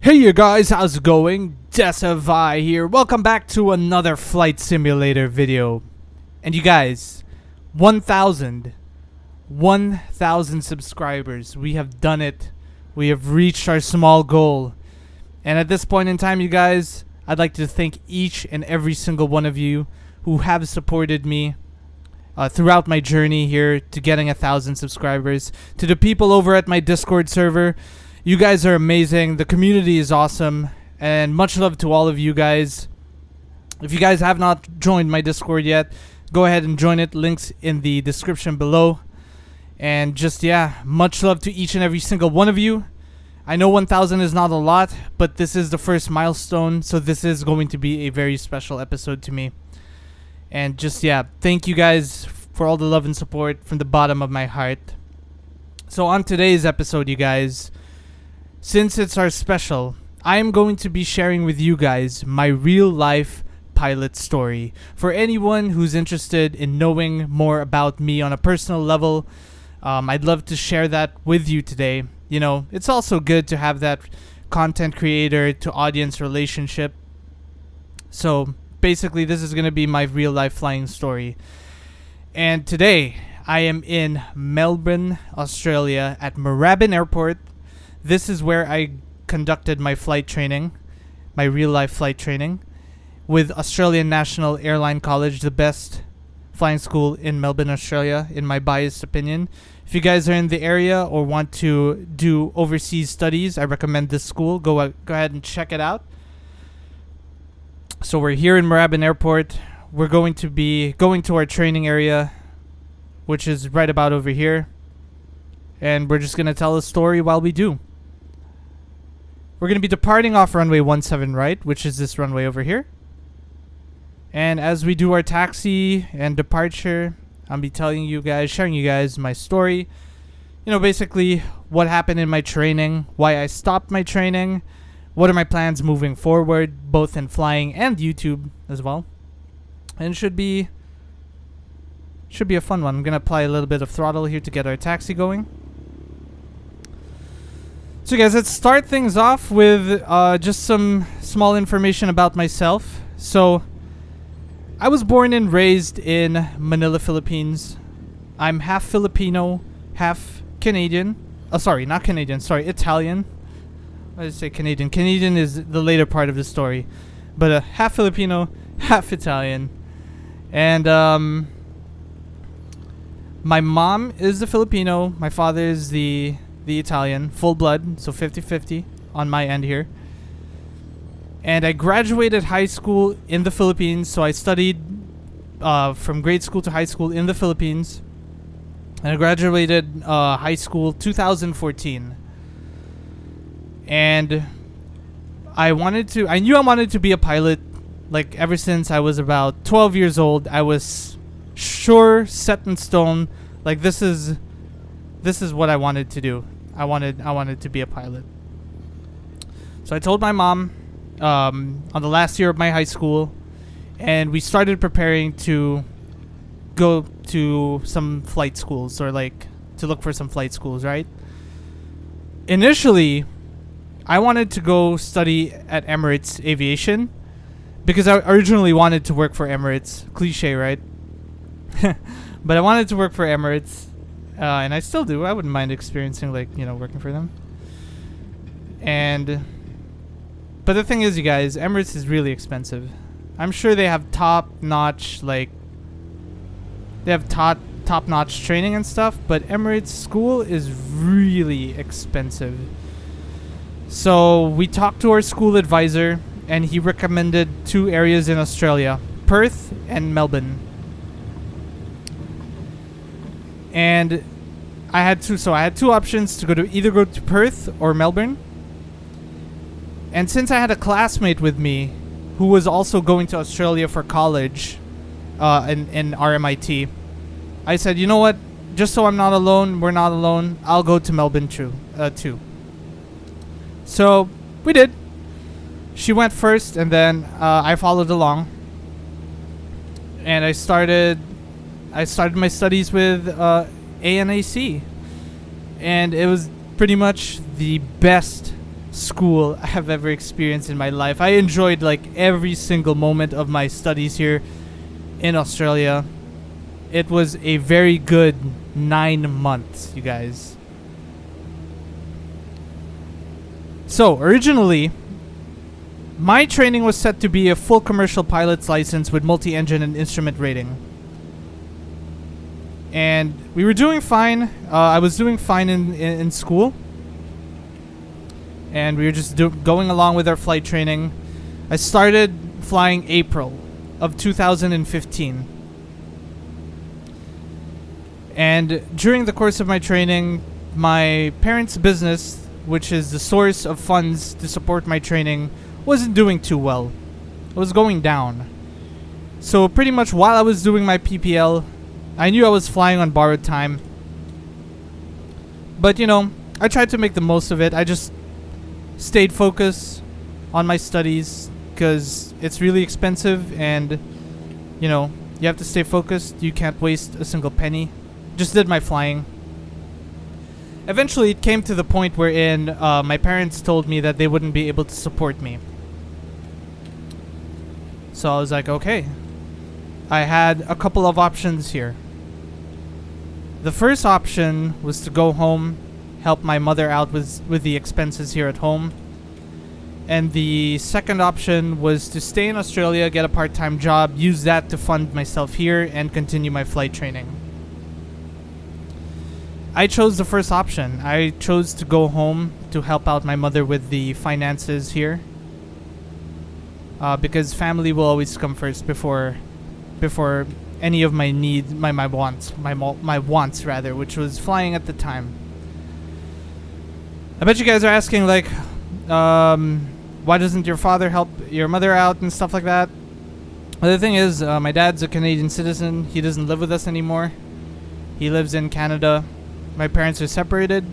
Hey you guys, how's it going? Decivye here. Welcome back to another flight simulator video. And you guys, 1,000 subscribers. We have done it. We have reached our small goal. And at this point in time, you guys, I'd like to thank each and every single one of you who have supported me throughout my journey here to getting 1,000 subscribers. To the people over at my Discord server, you guys are amazing. The community is awesome. And much love to all of you guys. If you guys have not joined my Discord yet, go ahead and join it. Links in the description below. And just, yeah, much love to each and every single one of you. I know 1,000 is not a lot, but this is the first milestone. So this is going to be a very special episode to me. And just, yeah, thank you guys for all the love and support from the bottom of my heart. So on today's episode, you guys, since it's our special, I am going to be sharing with you guys my real life pilot story. For anyone who's interested in knowing more about me on a personal level, I'd love to share that with you today. You know, it's also good to have that content creator to audience relationship. So basically, this is going to be my real life flying story. And today, I am in Melbourne, Australia at Moorabbin Airport. This is where I conducted my flight training, my real life flight training, with Australian National Airline College, the best flying school in Melbourne, Australia, in my biased opinion. If you guys are in the area or want to do overseas studies, I recommend this school. Go ahead and check it out. So we're here in Moorabbin Airport. We're going to be going to our training area, which is right about over here. And we're just going to tell a story while we do. We're going to be departing off runway 17 right, which is this runway over here. And as we do our taxi and departure, I'll be telling you guys, sharing you guys my story. You know, basically what happened in my training, why I stopped my training, what are my plans moving forward, both in flying and YouTube as well. And it should be a fun one. I'm going to apply a little bit of throttle here to get our taxi going. So guys, let's start things off with just some small information about myself. So, I was born and raised in Manila, Philippines. I'm half Filipino, half Canadian. Oh, sorry, not Canadian. Sorry, Italian. I say Canadian. Canadian is the later part of the story. But half Filipino, half Italian. And my mom is the Filipino. My father is the Italian, full blood, so 50-50 on my end here. And I graduated high school in the Philippines, so I studied from grade school to high school in the Philippines. And I graduated high school 2014. And I knew I wanted to be a pilot, like ever since I was about 12 years old. I was sure, set in stone, like this is what I wanted to do. I wanted to be a pilot. So I told my mom on the last year of my high school, and we started preparing to go to some flight schools, or like to look for some flight schools, right? Initially, I wanted to go study at Emirates Aviation because I originally wanted to work for Emirates. Cliche, right? But I wanted to work for Emirates. And I still do. I wouldn't mind experiencing, like, you know, working for them. But the thing is, you guys, Emirates is really expensive. I'm sure they have top-notch, like, they have top-notch training and stuff, but Emirates school is really expensive. So we talked to our school advisor, and he recommended two areas in Australia, Perth and Melbourne. And I had two options to either go to Perth or Melbourne. And since I had a classmate with me who was also going to Australia for college in RMIT, I said, you know what? Just so I'm not alone, we're not alone, I'll go to Melbourne too. So we did. She went first, and then I followed along. And I started my studies with ANAC, and it was pretty much the best school I have ever experienced in my life. I enjoyed like every single moment of my studies here in Australia. It was a very good 9 months, you guys. So, originally, my training was set to be a full commercial pilot's license with multi-engine and instrument rating. And we were doing fine. I was doing fine in school. And we were just going along with our flight training. I started flying April of 2015. And during the course of my training, my parents' business, which is the source of funds to support my training, wasn't doing too well. It was going down. So pretty much while I was doing my PPL, I knew I was flying on borrowed time. But you know, I tried to make the most of it. I just stayed focused on my studies because it's really expensive and you know, you have to stay focused. You can't waste a single penny. Just did my flying. Eventually it came to the point wherein my parents told me that they wouldn't be able to support me. So I was like, okay. I had a couple of options here. The first option was to go home, help my mother out with the expenses here at home. And the second option was to stay in Australia, get a part-time job, use that to fund myself here, and continue my flight training. I chose the first option. I chose to go home to help out my mother with the finances here. Because family will always come first before any of my needs, my wants rather, which was flying at the time. I bet you guys are asking like, why doesn't your father help your mother out and stuff like that? Well, the thing is, my dad's a Canadian citizen. He doesn't live with us anymore. He lives in Canada. My parents are separated,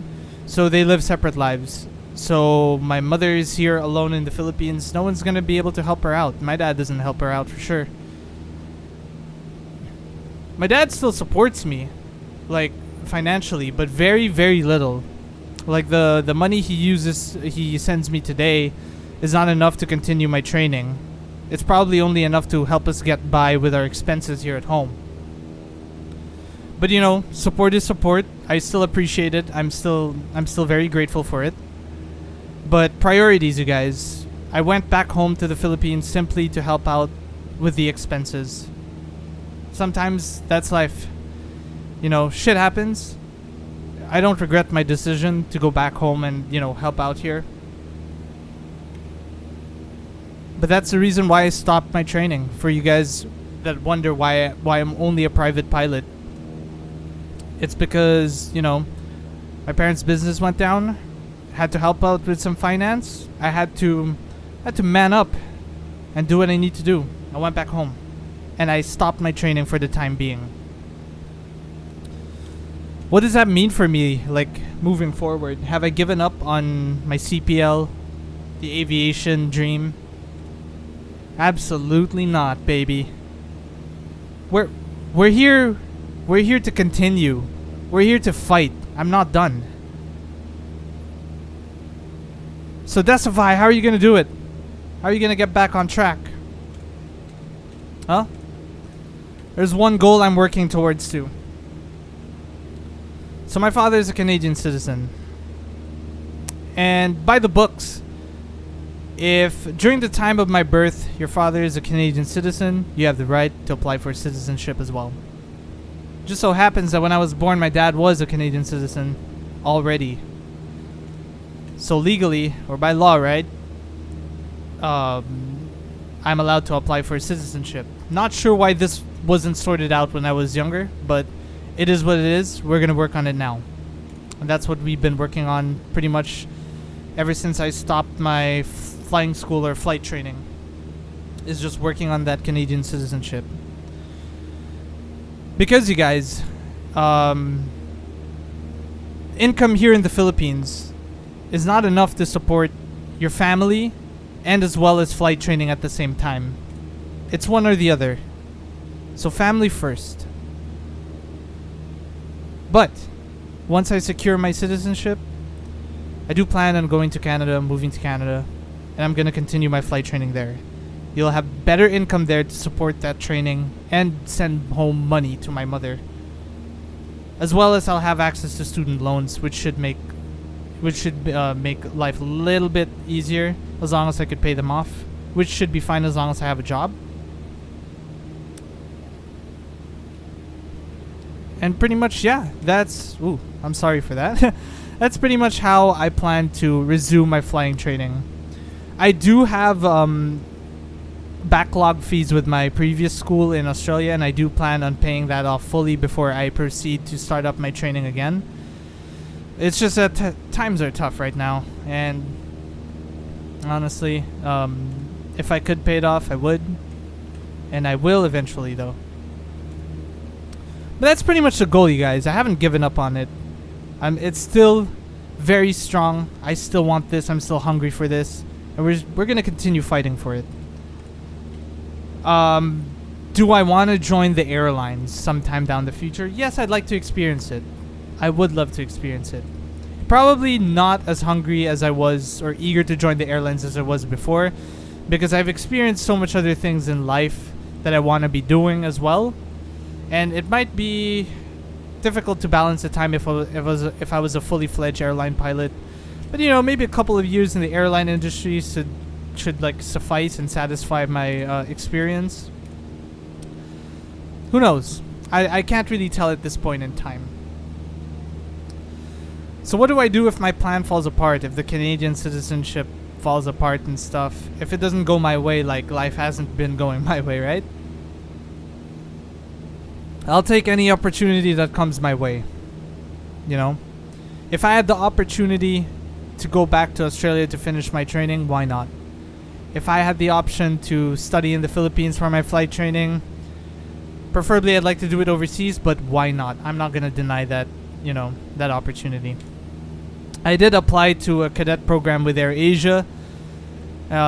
so they live separate lives. So my mother is here alone in the Philippines. No one's gonna be able to help her out. My dad doesn't help her out for sure. My dad still supports me, like financially, but very, very little. Like the money he sends me today is not enough to continue my training. It's probably only enough to help us get by with our expenses here at home. But you know, support is support. I still appreciate it. I'm still very grateful for it. But priorities, you guys. I went back home to the Philippines simply to help out with the expenses. Sometimes that's life. You know, shit happens. I don't regret my decision to go back home and, you know, help out here. But that's the reason why I stopped my training. For you guys that wonder why I'm only a private pilot. It's because, you know, my parents' business went down. Had to help out with some finance. I had to man up and do what I need to do. I went back home. And I stopped my training for the time being. What does that mean for me, like, moving forward? Have I given up on my CPL, the aviation dream? Absolutely not, baby. We're here to continue. We're here to fight. I'm not done. So Decivye, how are you gonna do it? How are you gonna get back on track? Huh? There's one goal I'm working towards too. So my father is a Canadian citizen. And by the books, if during the time of my birth your father is a Canadian citizen, you have the right to apply for citizenship as well. Just so happens that when I was born, my dad was a Canadian citizen already. So legally, or by law, right? I'm allowed to apply for citizenship. Not sure why this wasn't sorted out when I was younger, but it is what it is. We're gonna work on it now. And that's what we've been working on pretty much ever since I stopped my flying school or flight training. Is just working on that Canadian citizenship. Because you guys, income here in the Philippines is not enough to support your family and as well as flight training at the same time. It's one or the other. So family first. But once I secure my citizenship, I do plan on going to Canada, moving to Canada, and I'm going to continue my flight training there. You'll have better income there to support that training and send home money to my mother. As well as I'll have access to student loans, which should make life a little bit easier as long as I could pay them off, which should be fine as long as I have a job. And pretty much, yeah, that's... Ooh, I'm sorry for that. That's pretty much how I plan to resume my flying training. I do have backlog fees with my previous school in Australia, and I do plan on paying that off fully before I proceed to start up my training again. It's just that times are tough right now, and honestly, if I could pay it off, I would, and I will eventually, though. But that's pretty much the goal, you guys. I haven't given up on it. It's still very strong. I still want this. I'm still hungry for this, and we're gonna continue fighting for it. Do I want to join the airlines sometime down the future? Yes, I'd like to experience it. I would love to experience it. Probably not as hungry as I was or eager to join the airlines as I was before, because I've experienced so much other things in life that I want to be doing as well. And it might be difficult to balance the time if I was a fully fledged airline pilot. But you know, maybe a couple of years in the airline industry should like suffice and satisfy my experience. Who knows? I can't really tell at this point in time. So what do I do if my plan falls apart? If the Canadian citizenship falls apart and stuff? If it doesn't go my way, like life hasn't been going my way, right? I'll take any opportunity that comes my way. You know? If I had the opportunity to go back to Australia to finish my training, why not? If I had the option to study in the Philippines for my flight training, preferably I'd like to do it overseas, but why not? I'm not going to deny that, you know, that opportunity. I did apply to a cadet program with AirAsia.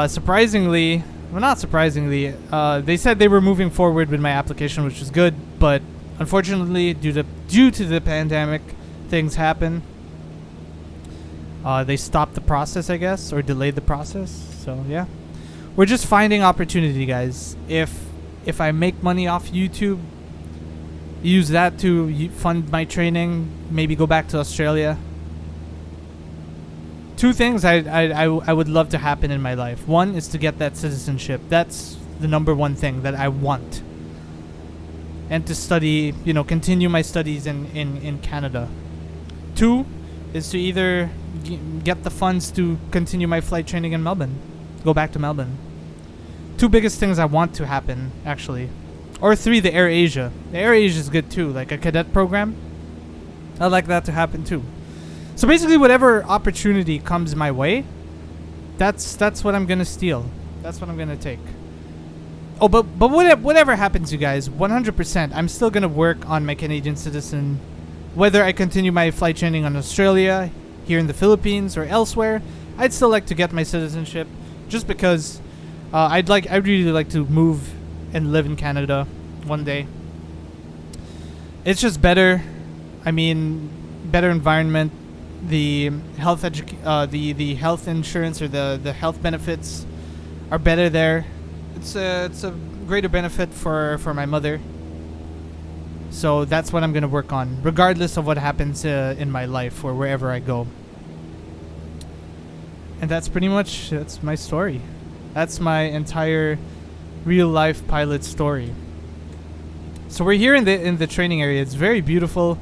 Surprisingly, well, not surprisingly, they said they were moving forward with my application, which was good, but unfortunately, due to the pandemic, things happen. They stopped the process, I guess, or delayed the process. So yeah, we're just finding opportunity, guys. If I make money off YouTube, use that to fund my training, maybe go back to Australia. Two things I would love to happen in my life. One is to get that citizenship. That's the number one thing that I want. And to study, you know, continue my studies in Canada. Two is to either get the funds to continue my flight training in Melbourne. Go back to Melbourne. Two biggest things I want to happen, actually. Or three, the AirAsia. The AirAsia is good too, like a cadet program. I'd like that to happen too. So basically, whatever opportunity comes my way, that's what I'm gonna steal. That's what I'm gonna take. Oh, but whatever happens, you guys, 100%, I'm still gonna work on my Canadian citizen. Whether I continue my flight training in Australia, here in the Philippines, or elsewhere, I'd still like to get my citizenship, just because I'd really like to move and live in Canada one day. It's just better. I mean, better environment. The health the health insurance or the health benefits are better there. It's a greater benefit for my mother. So that's what I'm gonna work on, regardless of what happens in my life or wherever I go. And that's my story. That's my entire real life pilot story. So we're here in the training area. It's very beautiful,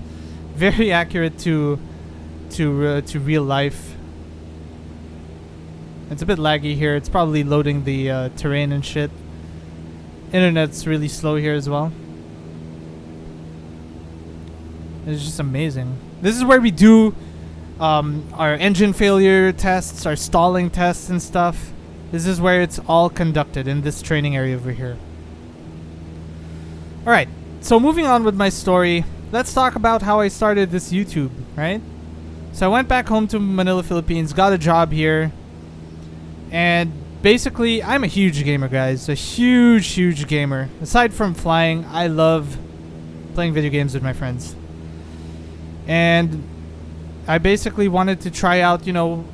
very accurate to real life. It's a bit laggy here. It's probably loading the terrain and shit. Internet's really slow here as well. It's just amazing. This is where we do our engine failure tests, our stalling tests and stuff. This is where it's all conducted, in this training area over here. Alright, so moving on with my story, let's talk about how I started this YouTube, right? So I went back home to Manila, Philippines, got a job here, and basically, I'm a huge gamer, guys. A huge gamer. Aside from flying, I love playing video games with my friends. And I basically wanted to try out, you know,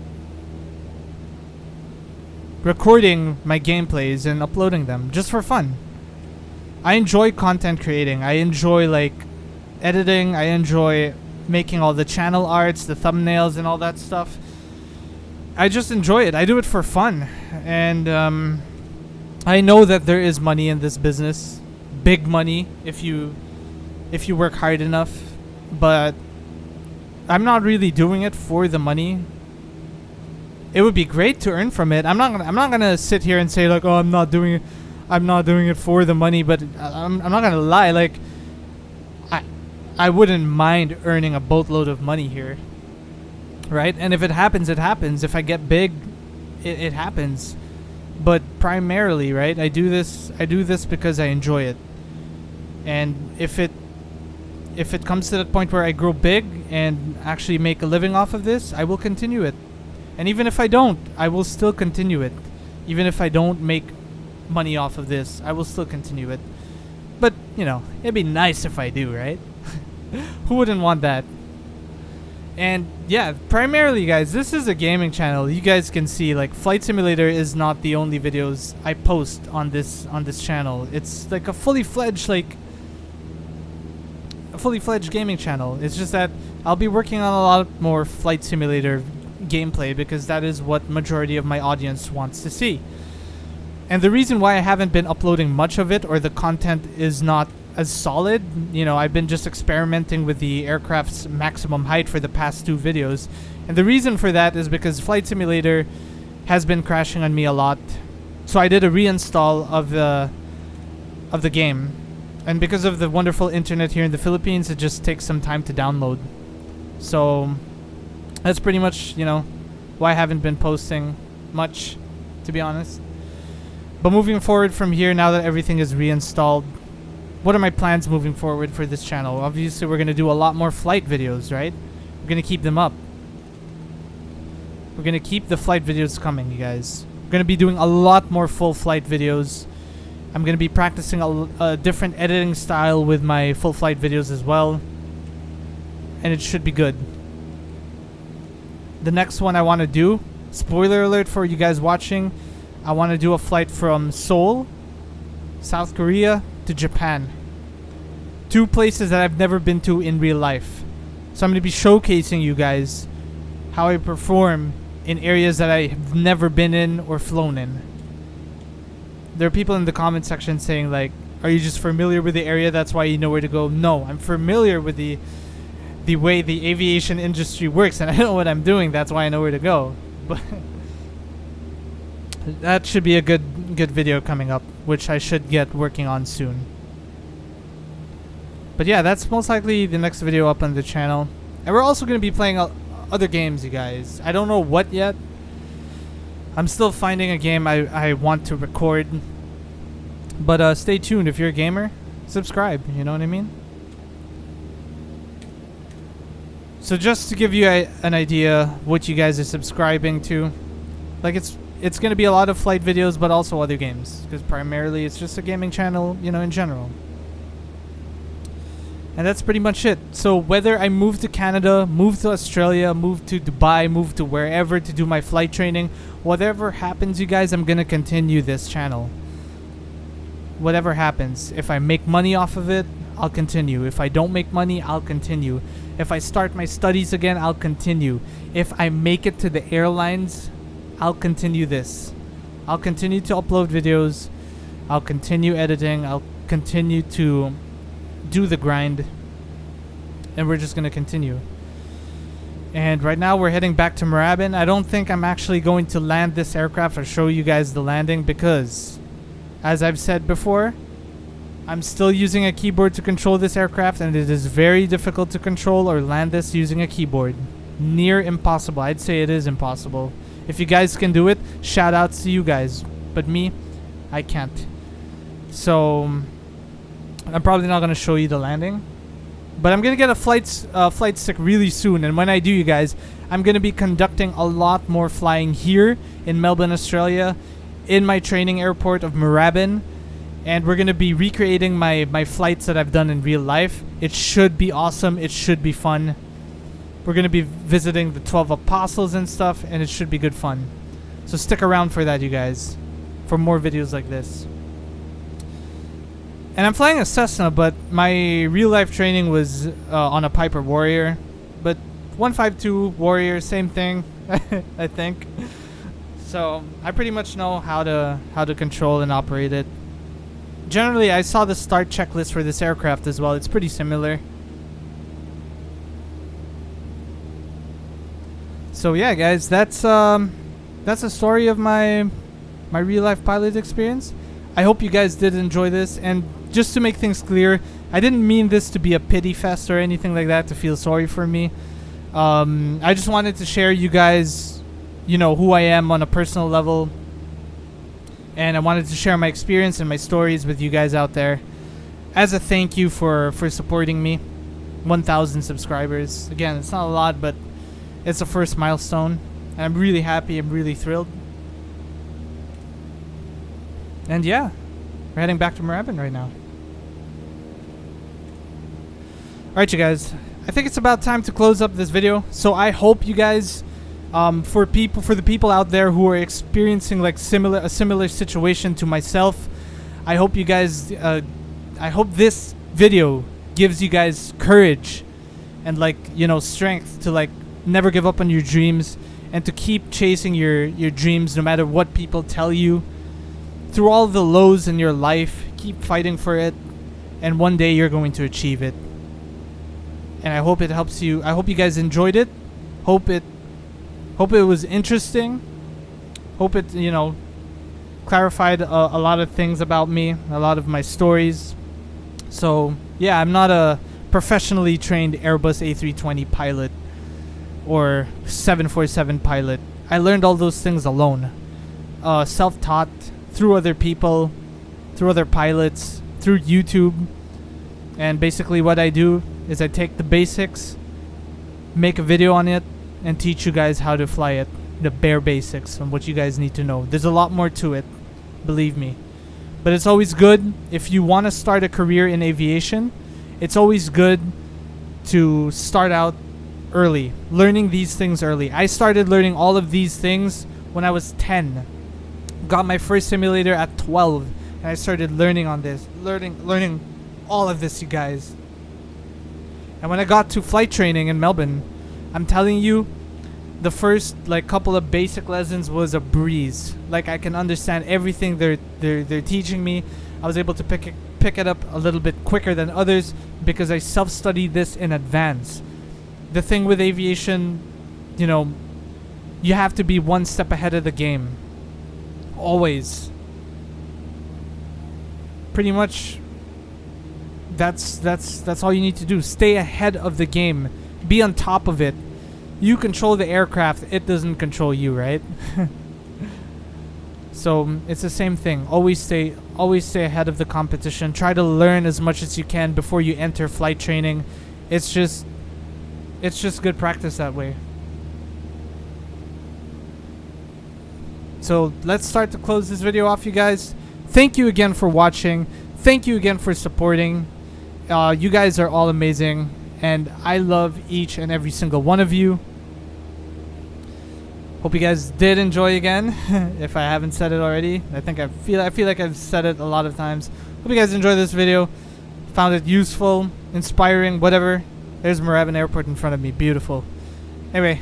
recording my gameplays and uploading them just for fun. I enjoy content creating. I enjoy like editing. I enjoy making all the channel arts, the thumbnails and all that stuff. I just enjoy it. I do it for fun. And I know that there is money in this business. Big money if you work hard enough, but I'm not really doing it for the money. It would be great to earn from it. I'm not gonna sit here and say like, oh, I'm not doing it for the money. But I'm not gonna lie. Like, I wouldn't mind earning a boatload of money here, right? And if it happens, it happens. If I get big, it happens. But primarily, right? I do this because I enjoy it. And if it comes to that point where I grow big and actually make a living off of this, I will continue it. And even if I don't, I will still continue it. Even if I don't make money off of this, I will still continue it. But, you know, it'd be nice if I do, right? Who wouldn't want that? And yeah, primarily, guys, this is a gaming channel. You guys can see, like, Flight Simulator is not the only videos I post on this channel. It's like a fully fledged gaming channel. It's just that I'll be working on a lot more Flight Simulator gameplay because that is what majority of my audience wants to see. And the reason why I haven't been uploading much of it, or the content is not as solid, you know, I've been just experimenting with the aircraft's maximum height for the past 2 videos. And the reason for that is because Flight Simulator has been crashing on me a lot. So I did a reinstall of the game. And because of the wonderful internet here in the Philippines, it just takes some time to download. So that's pretty much, you know, why I haven't been posting much, to be honest. But moving forward from here, now that everything is reinstalled, what are my plans moving forward for this channel? Obviously, we're going to do a lot more flight videos, right? We're going to keep them up. We're going to keep the flight videos coming, you guys. We're going to be doing a lot more full flight videos. I'm going to be practicing a different editing style with my full flight videos as well. And it should be good. The next one I want to do, spoiler alert for you guys watching, I want to do a flight from Seoul, South Korea, to Japan. 2 places that I've never been to in real life. So I'm going to be showcasing you guys how I perform in areas that I've never been in or flown in. There are people in the comment section saying like, are you just familiar with the area, that's why you know where to go? No, I'm familiar with the way the aviation industry works, and I know what I'm doing, that's why I know where to go. But that should be a good video coming up, which I should get working on soon. But yeah, that's most likely the next video up on the channel. And we're also going to be playing other games, you guys. I don't know what yet. I'm still finding a game I want to record. But stay tuned. If you're a gamer, subscribe, you know what I mean? So just to give you an idea what you guys are subscribing to, like it's going to be a lot of flight videos, but also other games, because primarily it's just a gaming channel, you know, in general. And that's pretty much it. So whether I move to Canada, move to Australia, move to Dubai, move to wherever to do my flight training, whatever happens, you guys, I'm going to continue this channel. Whatever happens. If I make money off of it, I'll continue. If I don't make money, I'll continue. If I start my studies again, I'll continue. If I make it to the airlines, I'll continue this. I'll continue to upload videos. I'll continue editing. I'll continue to do the grind. And we're just going to continue. And right now we're heading back to Moorabbin. I don't think I'm actually going to land this aircraft or show you guys the landing because, as I've said before, I'm still using a keyboard to control this aircraft, and it is very difficult to control or land this using a keyboard. Near impossible. I'd say it is impossible. If you guys can do it, shout outs to you guys. But me, I can't. So I'm probably not going to show you the landing. But I'm going to get a flight stick really soon. And when I do, you guys, I'm going to be conducting a lot more flying here in Melbourne, Australia, in my training airport of Moorabbin. And we're going to be recreating my flights that I've done in real life. It should be awesome. It should be fun. We're going to be visiting the 12 apostles and stuff, and it should be good fun. So stick around for that, you guys, for more videos like this. And I'm flying a Cessna, but my real life training was on a Piper Warrior. But 152 Warrior, same thing, I think. So I pretty much know how to control and operate it. Generally, I saw the start checklist for this aircraft as well. It's pretty similar. So yeah, guys, that's a story of my real life pilot experience. I hope you guys did enjoy this, and just to make things clear, I didn't mean this to be a pity fest or anything like that, to feel sorry for me. I just wanted to share you guys, you know, who I am on a personal level, and I wanted to share my experience and my stories with you guys out there as a thank you for supporting me. 1,000 subscribers. Again, it's not a lot, but it's the first milestone. I'm really happy. I'm really thrilled. And yeah, we're heading back to Moorabbin right now. Alright, you guys. I think it's about time to close up this video. So I hope you guys, for the people out there who are experiencing like a similar situation to myself, I hope you guys, I hope this video gives you guys courage and, like, you know, strength to like never give up on your dreams and to keep chasing your dreams no matter what people tell you. Through all the lows in your life, keep fighting for it, and one day you're going to achieve it. And I hope it helps you. I hope you guys enjoyed it. Hope it was interesting. Hope it, you know, clarified a lot of things about me, a lot of my stories. So yeah, I'm not a professionally trained Airbus A320 pilot or 747 pilot. I learned all those things alone, self-taught, through other people, through other pilots, through YouTube. And basically what I do is I take the basics, make a video on it, and teach you guys how to fly it. The bare basics and what you guys need to know. There's a lot more to it, believe me. But it's always good, if you want to start a career in aviation, it's always good to start out early, learning these things early. I started learning all of these things when I was 10. Got my first simulator at 12, and I started learning on this, learning all of this, you guys. And when I got to flight training in Melbourne, I'm telling you, the first like couple of basic lessons was a breeze. Like, I can understand everything they're teaching me. I was able to pick it up a little bit quicker than others because I self-studied this in advance. The thing with aviation, you know, you have to be one step ahead of the game. Always. Pretty much that's all you need to do. Stay ahead of the game. Be on top of it. You control the aircraft, it doesn't control you, right? So it's the same thing. Always stay ahead of the competition. Try to learn as much as you can before you enter flight training. It's just good practice that way. So let's start to close this video off, you guys. Thank you again for watching. Thank you again for supporting. You guys are all amazing, and I love each and every single one of you. Hope you guys did enjoy again. If I haven't said it already, I feel like I've said it a lot of times. Hope you guys enjoyed this video, found it useful, inspiring, whatever. There's Moorabbin Airport in front of me. Beautiful. Anyway,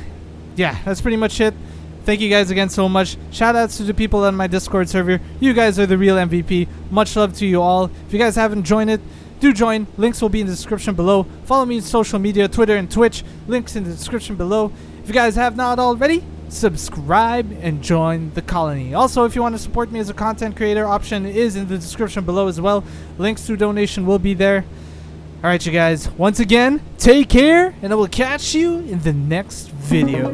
yeah, that's pretty much it. Thank you guys again so much. Shout outs to the people on my Discord server. You guys are the real MVP. Much love to you all. If you guys haven't joined it, do join. Links will be in the description below. Follow me on social media, Twitter and Twitch. Links in the description below. If you guys have not already, subscribe and join the colony. Also, if you want to support me as a content creator, option is in the description below as well. Links to donation will be there. Alright, you guys, once again, take care, and I will catch you in the next video.